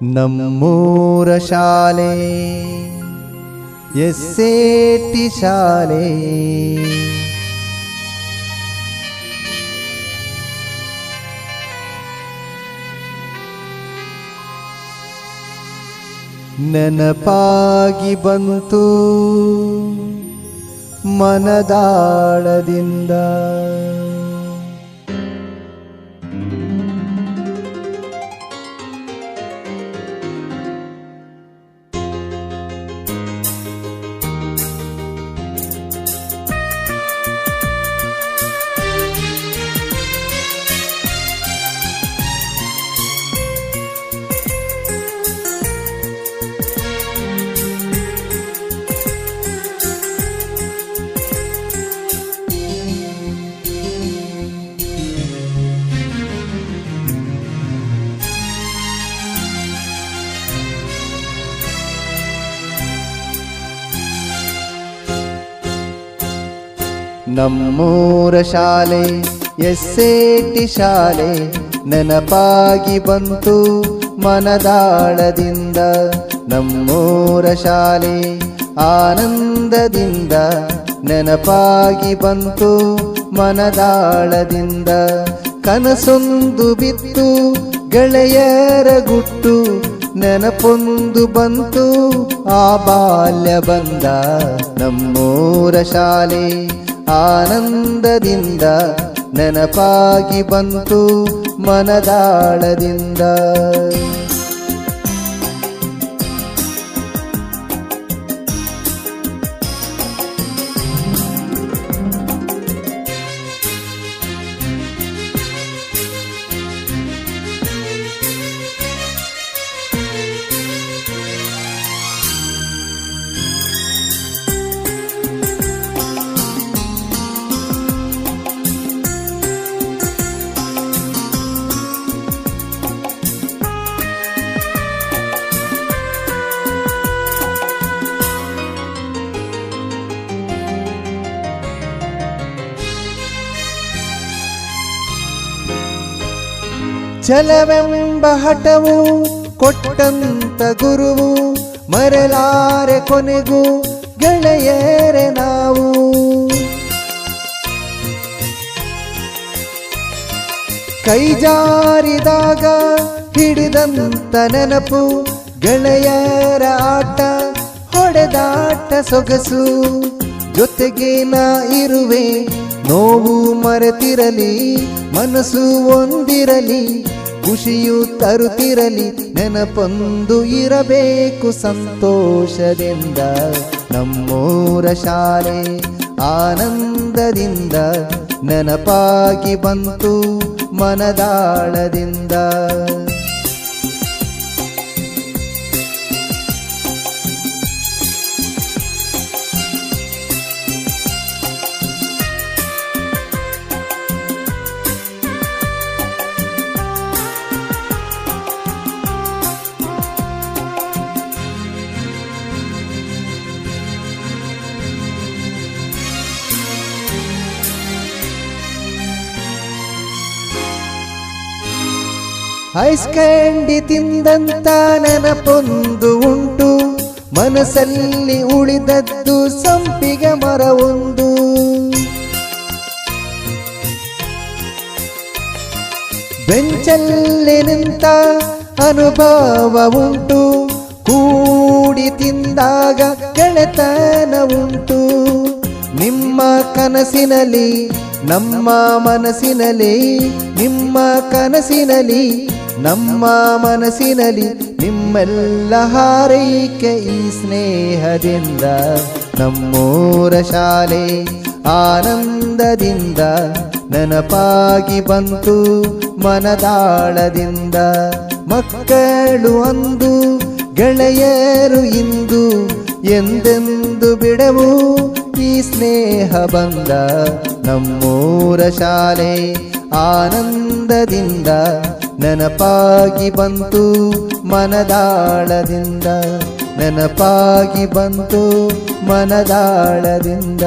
ನಮ್ಮೂರ ಶಾಲೆ ಎಸ್ಸೇಟಿ ಶಾಲೆ. ನೆನಪಾಗಿ ಬಂತು ಮನದಾಳದಿಂದ, ನಮ್ಮೂರ ಶಾಲೆ ಎಸ್ಸೇಟಿ ಶಾಲೆ ನೆನಪಾಗಿ ಬಂತು ಮನದಾಳದಿಂದ. ನಮ್ಮೂರ ಶಾಲೆ ಆನಂದದಿಂದ ನೆನಪಾಗಿ ಬಂತು ಮನದಾಳದಿಂದ. ಕನಸೊಂದು ಬಿತ್ತು ಗೆಳೆಯರ ಗುಟ್ಟು, ನೆನಪೊಂದು ಬಂತು ಆ ಬಾಲ್ಯ ಬಂದ. ನಮ್ಮೂರ ಶಾಲೆ ಆನಂದದಿಂದ ನೆನಪಾಗಿ ಬಂತು ಮನದಾಳದಿಂದ. ಛಲವೆಂಬ ಹಠವು ಕೊಟ್ಟಂತ ಗುರುವು, ಮರೆಲಾರೆ ಕೊನೆಗೂ ಗೆಳೆಯರೆ ನಾವು. ಕೈ ಜಾರಿದಾಗ ಹಿಡಿದಂತ ನೆನಪು, ಗೆಳೆಯರ ಆಟ ಹೊಡೆದಾಟ ಸೊಗಸು. ಜೊತೆಗೆ ನಾ ಇರುವೆ ನೋವು ಮರೆತಿರಲಿ, ಮನಸ್ಸು ಒಂದಿರಲಿ ಖುಷಿಯು ತರುತ್ತಿರಲಿ. ನೆನಪೊಂದು ಇರಬೇಕು ಸಂತೋಷದಿಂದ. ನಮ್ಮೂರ ಶಾಲೆ ಆನಂದದಿಂದ ನೆನಪಾಗಿ ಬಂತು ಮನದಾಳದಿಂದ. ಐಸ್ ಕ್ಯಾಂಡಿ ತಿಂದಂತ ನೆನಪೊಂದು ಉಂಟು, ಮನಸ್ಸಲ್ಲಿ ಉಳಿದದ್ದು ಸಂಪಿಗೆ ಮರವೊಂದು. ಬೆಂಚಲ್ಲಿ ನಿಂತ ಅನುಭವ ಉಂಟು, ಕೂಡಿ ತಿಂದಾಗ ಗೆಳೆತನ ಉಂಟು. ನಿಮ್ಮ ಕನಸಿನಲ್ಲಿ ನಮ್ಮ ಮನಸ್ಸಿನಲ್ಲಿ, ನಿಮ್ಮ ಕನಸಿನಲ್ಲಿ ನಮ್ಮ ಮನಸ್ಸಿನಲ್ಲಿ ನಿಮ್ಮೆಲ್ಲ ಹಾರೈಕೆ ಈ ಸ್ನೇಹದಿಂದ. ನಮ್ಮೂರ ಶಾಲೆ ಆನಂದದಿಂದ ನೆನಪಾಗಿ ಬಂತು ಮನದಾಳದಿಂದ. ಮಕ್ಕಳು ಅಂದು ಗೆಳೆಯರು ಇಂದು, ಎಂದೆಂದು ಬಿಡವು ಈ ಸ್ನೇಹ ಬಂದ. ನಮ್ಮೂರ ಶಾಲೆ ಆನಂದದಿಂದ ನೆನಪಾಗಿ ಬಂತು ಮನದಾಳದಿಂದ. ನೆನಪಾಗಿ ಬಂತು ಮನದಾಳದಿಂದ.